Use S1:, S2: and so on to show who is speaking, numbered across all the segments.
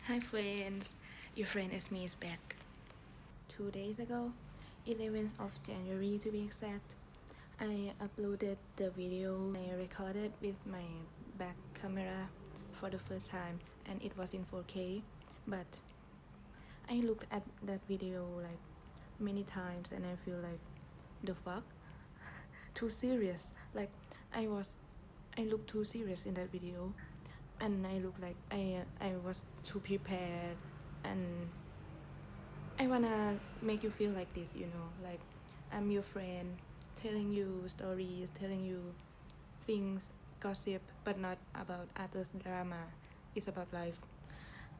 S1: Hi friends, your friend Esme is back. 2 days ago, 11th of January to be exact, I uploaded the video I recorded with my back camera for the first time, and it was in 4K. But I looked at that video like many times and I feel like, the fuck? Too serious. Like I looked too serious in that video, and I looked like I was too prepared, and I wanna make you feel like this, like I'm your friend, telling you stories, telling you things, gossip, but not about others' drama. It's about life.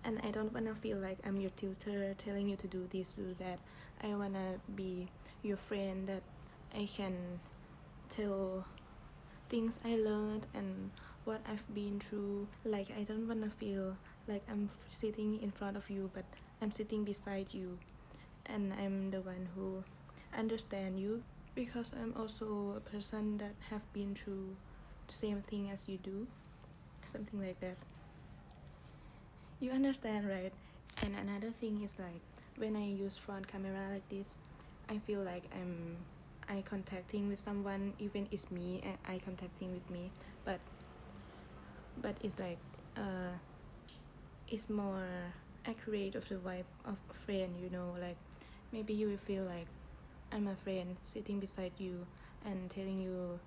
S1: And I don't wanna feel like I'm your tutor telling you to do this, do that. I wanna be your friend that I can tell things I learned and what I've been through. Like I don't wanna feel like I'm sitting in front of you, but I'm sitting beside you, and I'm the one who understand you, because I'm also a person that have been through the same thing as you do, something like that. You understand, right? And another thing is like when I use front camera like this, I feel like I'm eye contacting with someone, even it's me and eye contacting with me, but it's like it's more accurate of the vibe of a friend, like maybe you will feel like I'm a friend sitting beside you and telling you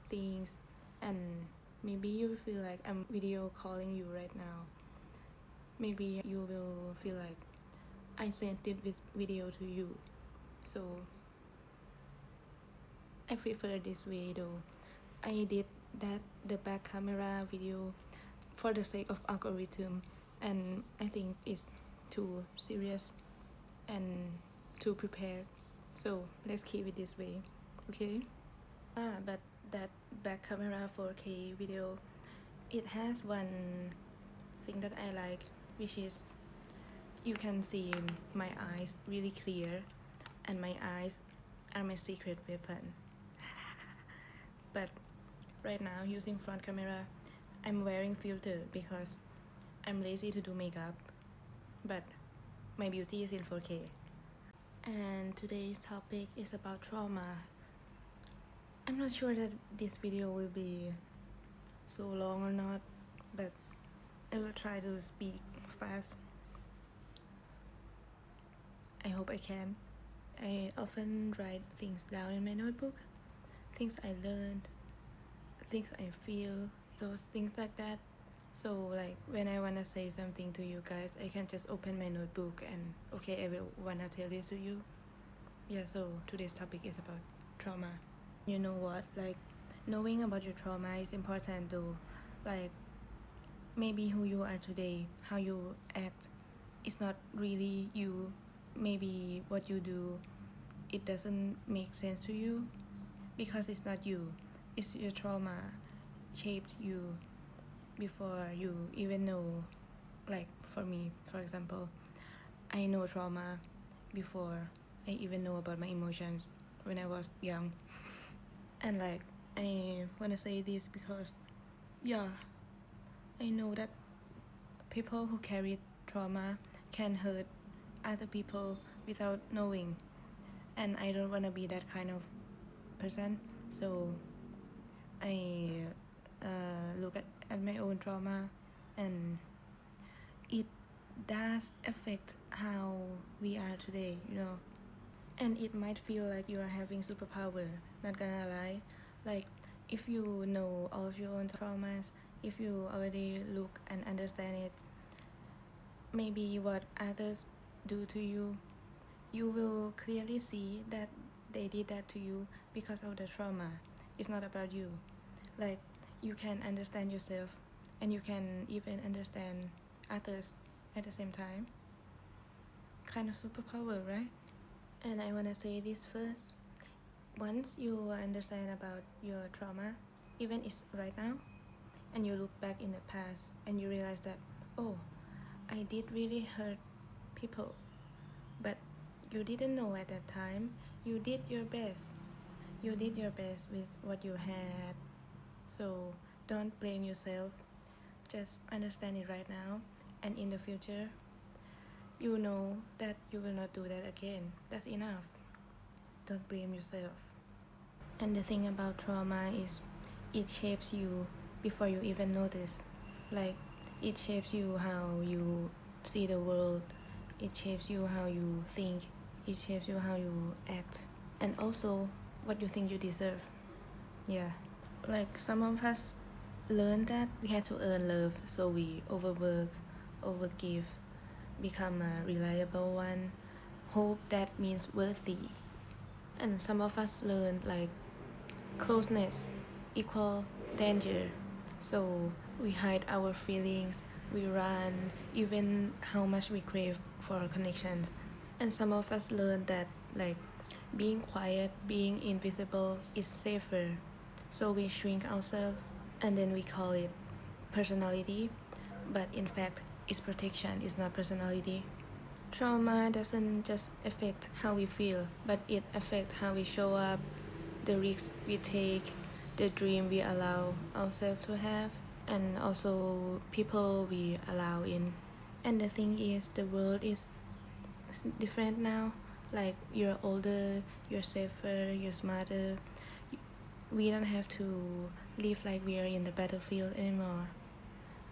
S1: things, and maybe you will feel like I'm video calling you right now. Maybe you will feel like I sent it with video to you. So I prefer this way though. I did that the back camera video for the sake of algorithm, and I think it's too serious and too prepared. So let's keep it this way, okay? But that back camera 4K video, it has one thing that I like, which is you can see my eyes really clear, and my eyes are my secret weapon. But right now, using front camera, I'm wearing filter because I'm lazy to do makeup, but my beauty is in 4K. And today's topic is about trauma. I'm not sure that this video will be so long or not, but I will try to speak fast. I hope I can. I often write things down in my notebook, things I learned, things I feel, those things like that. So like when I wanna say something to you guys, I can just open my notebook and okay, I will wanna tell this to you. Yeah, so today's topic is about trauma. You know what? Like knowing about your trauma is important though. Like maybe who you are today, how you act, it's not really you. Maybe what you do, it doesn't make sense to you because it's not you. It's your trauma shaped you before you even know. Like for me, for example, I know trauma before I even know about my emotions when I was young. And like I wanna say this because yeah, I know that people who carry trauma can hurt other people without knowing, and I don't wanna be that kind of person. So I look at my own trauma, and it does affect how we are today, and it might feel like you are having superpower, not gonna lie. Like if you know all of your own traumas, if you already look and understand it, maybe what others do to you, you will clearly see that they did that to you because of the trauma. It's not about you. Like you can understand yourself, and you can even understand others at the same time. Kind of superpower, right? And I want to say this first. Once you understand about your trauma, even it's right now, and you look back in the past and you realize that, oh, I did really hurt people, but you didn't know at that time. You did your best. You did your best with what you had. So don't blame yourself. Just understand it right now, and in the future, You know that you will not do that again. That's enough. Don't blame yourself. And the thing about trauma is it shapes you before you even notice. Like, it shapes you how you see the world, it shapes you how you think, it shapes you how you act, and also what you think you deserve. Yeah. Like, some of us learned that we had to earn love, so we overwork, overgive, become a reliable one, hope that means worthy. And some of us learned like closeness equal danger. So we hide our feelings, we run, even how much we crave for connections. And some of us learn that like being quiet, being invisible is safer. So we shrink ourselves and then we call it personality, but in fact it's protection, it's not personality. Trauma doesn't just affect how we feel, but it affects how we show up, the risks we take, the dream we allow ourselves to have, and also people we allow in. And the thing is, the world is different now. Like, you're older, you're safer, you're smarter. We don't have to live like we are in the battlefield anymore.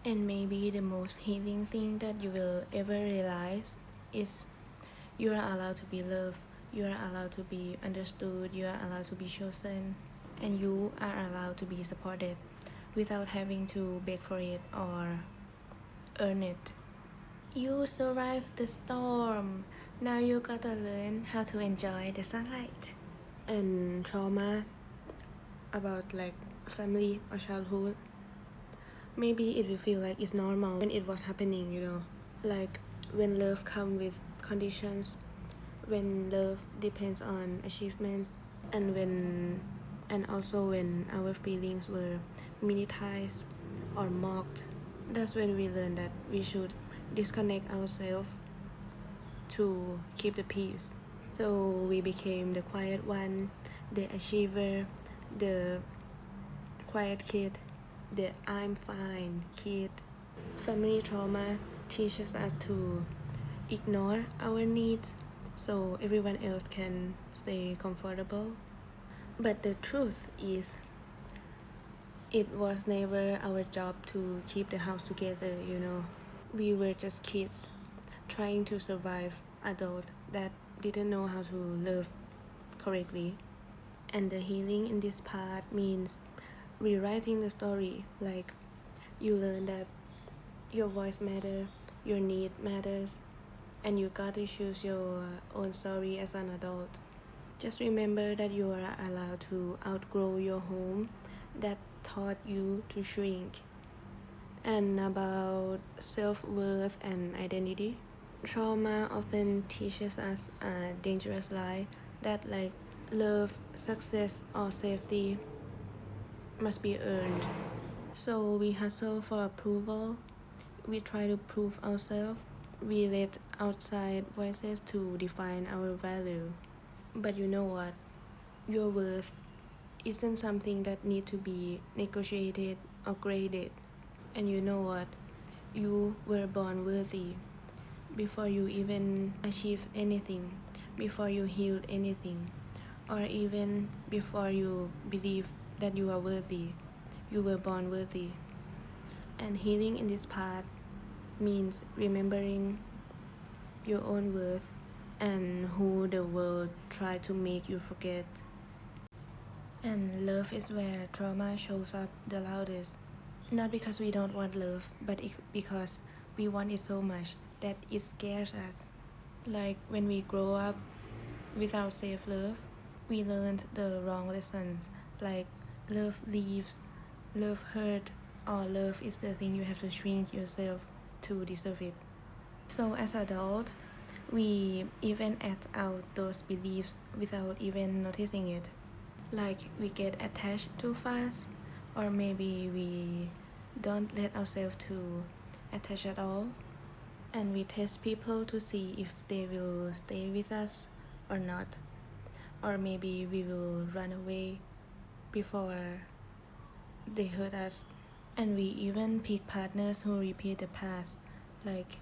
S1: And maybe the most healing thing that you will ever realize is you are allowed to be loved, you are allowed to be understood, you are allowed to be chosen, and you are allowed to be supported without having to beg for it or earn it. You survived the storm. Now you gotta learn how to enjoy the sunlight. And trauma about like family or childhood, maybe it will feel like it's normal when it was happening, Like when love comes with conditions, when love depends on achievements, and also when our feelings were minimized or mocked. That's when we learn that we should disconnect ourselves to keep the peace. So we became the quiet one, the achiever, the quiet kid, the I'm fine kid. Family trauma teaches us to ignore our needs so everyone else can stay comfortable. But the truth is, it was never our job to keep the house together. We were just kids trying to survive adults that didn't know how to love correctly. And the healing in this part means rewriting the story. Like, you learn that your voice matters, your need matters, and you gotta choose your own story as an adult. Just remember that you are allowed to outgrow your home that taught you to shrink. And about self-worth and identity, trauma often teaches us a dangerous lie that like love, success, or safety must be earned. So we hustle for approval, we try to prove ourselves, we let outside voices to define our value. But you know what? Your worth isn't something that need to be negotiated or graded. And you know what? You were born worthy before you even achieved anything, before you healed anything, or even before you believe that you are worthy. You were born worthy. And healing in this part means remembering your own worth and who the world tried to make you forget. And love is where trauma shows up the loudest. Not because we don't want love, but because we want it so much that it scares us. Like when we grow up without safe love, we learned the wrong lessons. Like love leaves, love hurt, or love is the thing you have to shrink yourself to deserve it. So as adults, we even act out those beliefs without even noticing it. Like we get attached too fast, or maybe we don't let ourselves to attach at all, and we test people to see if they will stay with us or not, or maybe we will run away before they hurt us. And we even pick partners who repeat the past, like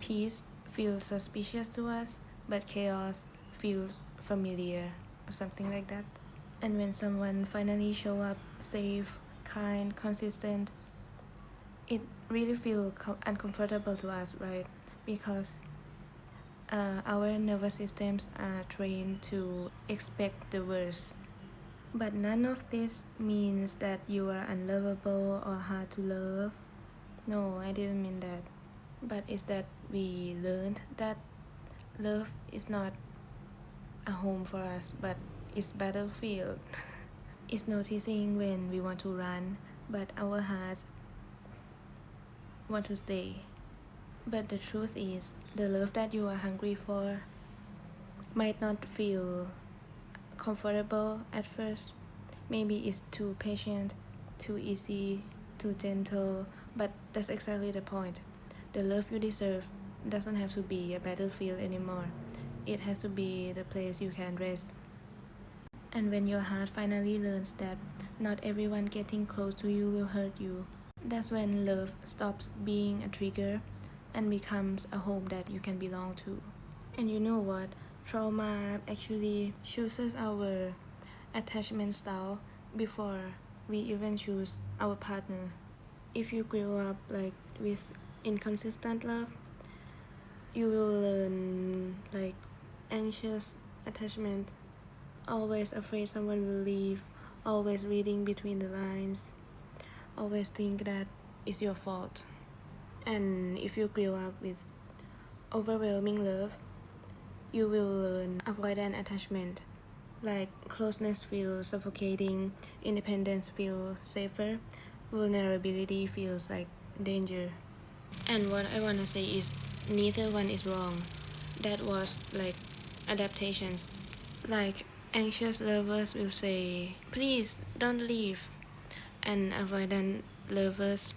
S1: Peace feels suspicious to us, but chaos feels familiar, or something like that. And when someone finally show up safe, kind, consistent, it really feels uncomfortable to us, right? Because our nervous systems are trained to expect the worst. But none of this means that you are unlovable or hard to love. No, I didn't mean that. But it's that we learned that love is not a home for us, but it's battlefield. It's noticing when we want to run, but our hearts want to stay. But the truth is, the love that you are hungry for might not feel comfortable at first. Maybe it's too patient, too easy, too gentle, but that's exactly the point. The love you deserve doesn't have to be a battlefield anymore. It has to be the place you can rest. And when your heart finally learns that not everyone getting close to you will hurt you, that's when love stops being a trigger and becomes a home that you can belong to. And you know what? Trauma actually chooses our attachment style before we even choose our partner. If you grow up like with inconsistent love, you will learn like anxious attachment, always afraid someone will leave, always reading between the lines, always think that it's your fault. And if you grow up with overwhelming love, you will learn avoidant attachment. Like closeness feels suffocating, independence feels safer, vulnerability feels like danger. And what I wanna say is neither one is wrong. That was like adaptations. Like anxious lovers will say, please don't leave. And avoidant lovers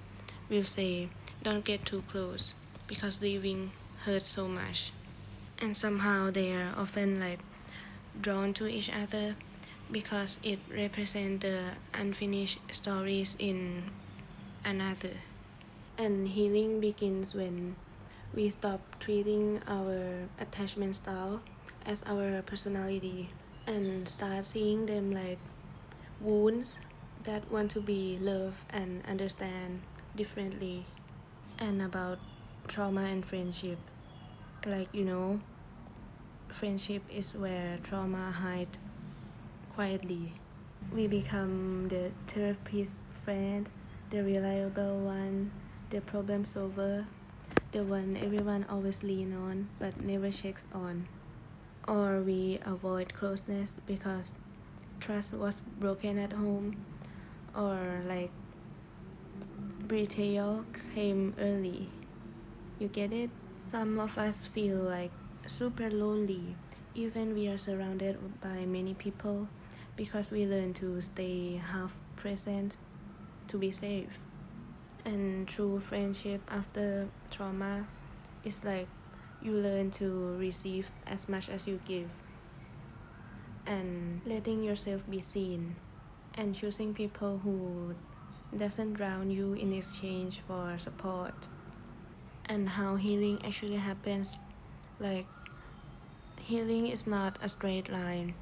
S1: will say, don't get too close because leaving hurts so much. And somehow they are often like drawn to each other because it represents the unfinished stories in another. And healing begins when we stop treating our attachment style as our personality and start seeing them like wounds that want to be loved and understand differently. And about trauma and friendship, like friendship is where trauma hides quietly. We become the therapist friend, the reliable one, the problem solver, the one everyone always lean on but never checks on. Or we avoid closeness because trust was broken at home, or like betrayal came early. You get it? Some of us feel like super lonely even we are surrounded by many people because we learn to stay half present to be safe. And true friendship after trauma is like you learn to receive as much as you give and letting yourself be seen and choosing people who doesn't drown you in exchange for support. And how healing actually happens, like healing is not a straight line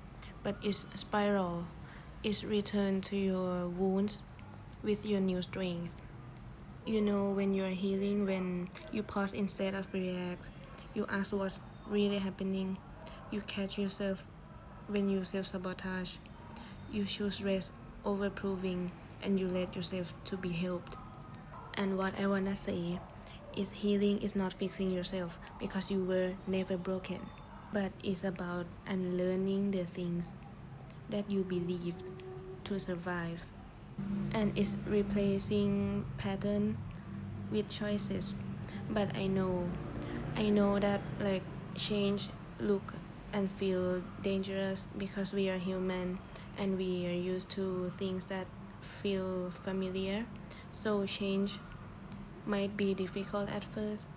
S1: but it's a spiral. It's return to your wounds with your new strength. You know when you're healing, when you pause instead of react, you ask what's really happening, you catch yourself when you self-sabotage, you choose rest over proving, and you let yourself to be helped. And what I wanna say is healing is not fixing yourself because you were never broken, but it's about unlearning the things that you believed to survive. And it's replacing pattern with choices. But I know that like change look and feel dangerous because we are human and we are used to things that feel familiar. So change might be difficult at first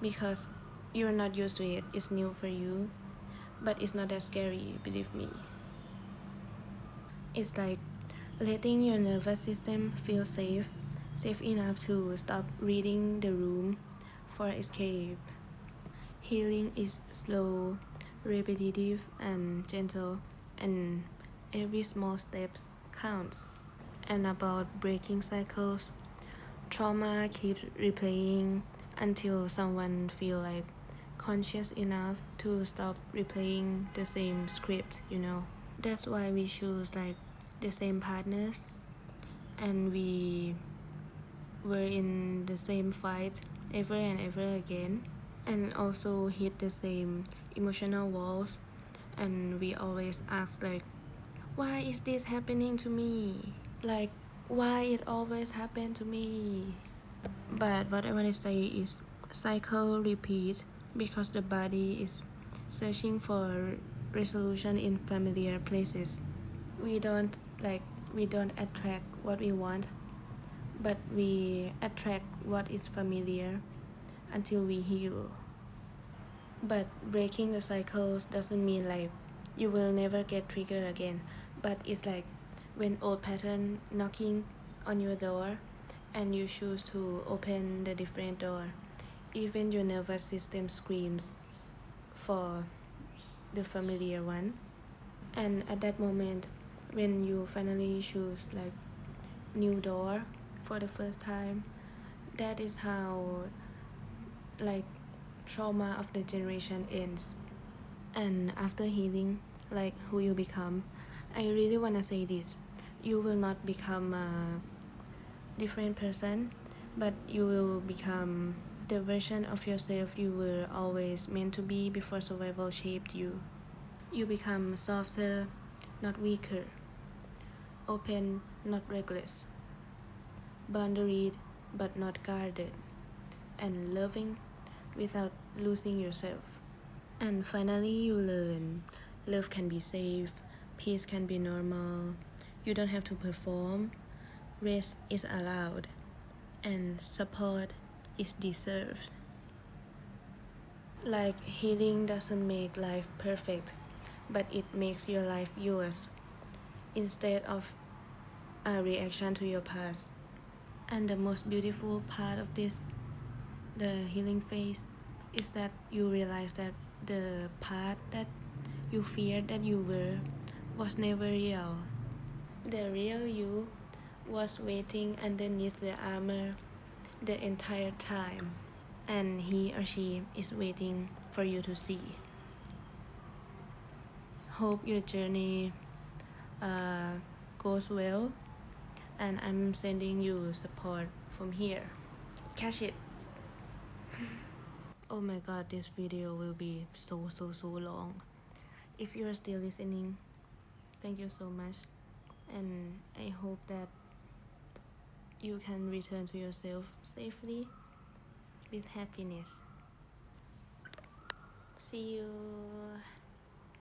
S1: because you're not used to it. It's new for you, but it's not that scary, believe me. It's like letting your nervous system feel safe enough to stop reading the room for escape. Healing is slow, repetitive, and gentle, and every small step counts. And about breaking cycles, trauma keeps replaying until someone feels like conscious enough to stop replaying the same script. That's why we choose like the same partners, and we were in the same fight ever and ever again, and also hit the same emotional walls, and we always ask like, why is this happening to me? Like, why it always happened to me? But what I want to say is cycle repeat because the body is searching for resolution in familiar places. We don't like we don't attract what we want, but we attract what is familiar until we heal. But breaking the cycles doesn't mean like you will never get triggered again, but it's like when old pattern knocking on your door and you choose to open the different door, even your nervous system screams for the familiar one. And at that moment, when you finally choose like new door for the first time, that is how like trauma of the generation ends. And after healing like who you become, I really want to say this: you will not become a different person, but you will become the version of yourself you were always meant to be before survival shaped you. You become softer, not weaker, open, not reckless, boundaried, but not guarded, and loving without losing yourself. And finally, you learn love can be safe, peace can be normal, you don't have to perform, rest is allowed, and support is deserved. Like, healing doesn't make life perfect, but it makes your life yours instead of a reaction to your past. And the most beautiful part of this, the healing phase, is that you realize that the part that you feared that you were was never real. The real you was waiting underneath the armor the entire time, and he or she is waiting for you to see. Hope your journey uh, goes well, and I'm sending you support from here. Catch it. Oh my god, this video will be so long. If you're still listening, thank you so much, and I hope that you can return to yourself safely with happiness. See you.